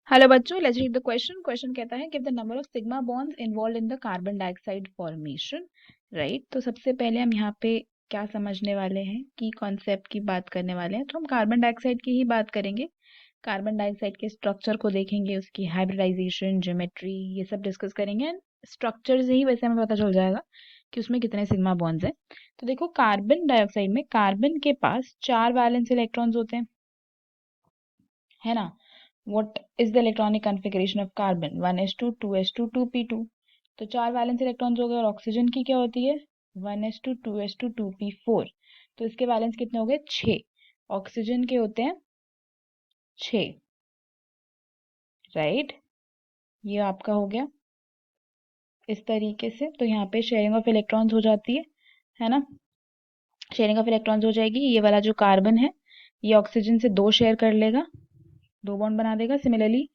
Hello बच्चों, let's read the question. Question कहता है give the number of sigma bonds involve in the carbon dioxide formation. Right, तो सबसे पहले हम यहाँ पे क्या समझने वाले हैं कि कॉन्सेप्ट की बात करने वाले हैं। तो हम कार्बन डाइऑक्साइड की ही बात करेंगे। कार्बन डाइऑक्साइड के स्ट्रक्चर को देखेंगे, उसकी हाइब्रिडाइजेशन, ज्योमेट्री, ये सब डिस्कस करेंगे। स्ट्रक्चर से ही वैसे हमें पता चल जाएगा कि उसमें कितने सिग्मा बॉन्ड्स हैं। तो देखो, कार्बन डाइऑक्साइड में कार्बन के पास 4 वैलेंस इलेक्ट्रॉन्स होते हैं, है ना। What is the electronic configuration of carbon? 1s2, 2s2, 2p2। तो 4 वैलेंस इलेक्ट्रॉन्स हो गए। और ऑक्सीजन की क्या होती है? 1s2, 2s2, 2p4। तो इसके वैलेंस कितने हो गए? 6। ऑक्सीजन के होते हैं 6। राइट, ये आपका हो गया इस तरीके से। तो यहाँ पे शेयरिंग ऑफ इलेक्ट्रॉन्स हो जाती है ना। शेयरिंग ऑफ इलेक्ट्रॉन्स हो जाएगी। ये वाला जो कार्बन है ये ऑक्सीजन से 2 शेयर कर लेगा, 2 बॉन्ड बना देगा। सिमिलरली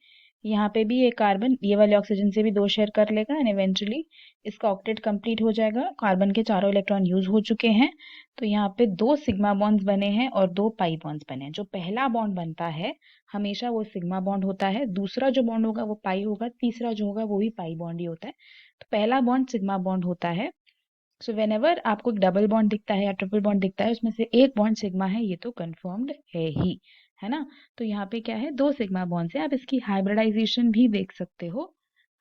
यहाँ पे भी ये कार्बन ये वाले ऑक्सीजन से भी 2 शेयर कर लेगा एंड इवेंचुअली इसका ऑक्टेट कंप्लीट हो जाएगा। कार्बन के चारों इलेक्ट्रॉन यूज हो चुके हैं। तो यहाँ पे 2 सिग्मा बॉन्ड्स बने हैं और 2 पाई बॉन्ड्स बने हैं। जो पहला बॉन्ड बनता है हमेशा वो सिग्मा बॉन्ड होता है, दूसरा जो बॉन्ड होगा वो पाई होगा, तीसरा जो होगा वो भी पाई बॉन्ड ही होता है। तो पहला बॉन्ड सिग्मा बॉन्ड होता है। सो व्हेनेवर आपको एक डबल बॉन्ड दिखता है या ट्रिपल बॉन्ड दिखता है, उसमें से एक बॉन्ड सिग्मा है, ये तो कंफर्म्ड है ही, है ना। तो यहाँ पे क्या है? 2 सिग्मा बॉन्ड्स है। आप इसकी हाइब्रिडाइजेशन भी देख सकते हो।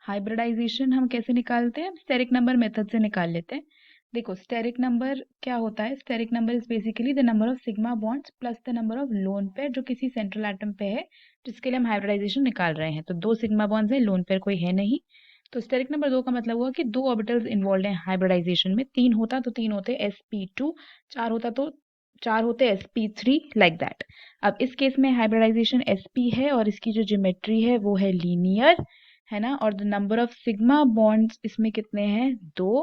हाइब्रिडाइजेशन हम कैसे निकालते हैं? स्टेरिक नंबर मेथड से निकाल लेते हैं। देखो, स्टेरिक नंबर क्या होता है? Steric number is basically the number of sigma bonds plus the number of lone pair जो किसी सेंट्रल एटम पे है, जिसके लिए हम हाइब्रिडाइजेशन निकाल रहे हैं। तो 2 सिग्मा बॉन्ड्स है, लोन पेयर कोई है नहीं। तो स्टेरिक नंबर 2 का मतलब हुआ कि 2 ऑर्बिटल्स इन्वॉल्व हैं हाइब्रिडाइजेशन में। 3 होता तो 3 होते sp2, 4 होता तो 4 होते sp3, लाइक दैट। अब इस केस में हाइब्रिडाइजेशन sp है और इसकी जो ज्योमेट्री है वो है लीनियर, है ना। और the number of sigma bonds इसमें कितने हैं? 2।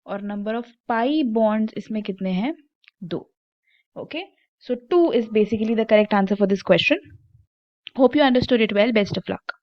और नंबर ऑफ पाई बॉन्ड्स इसमें कितने हैं? 2। Okay, so 2 is basically the correct answer for this question. Hope you understood it well. Best of luck.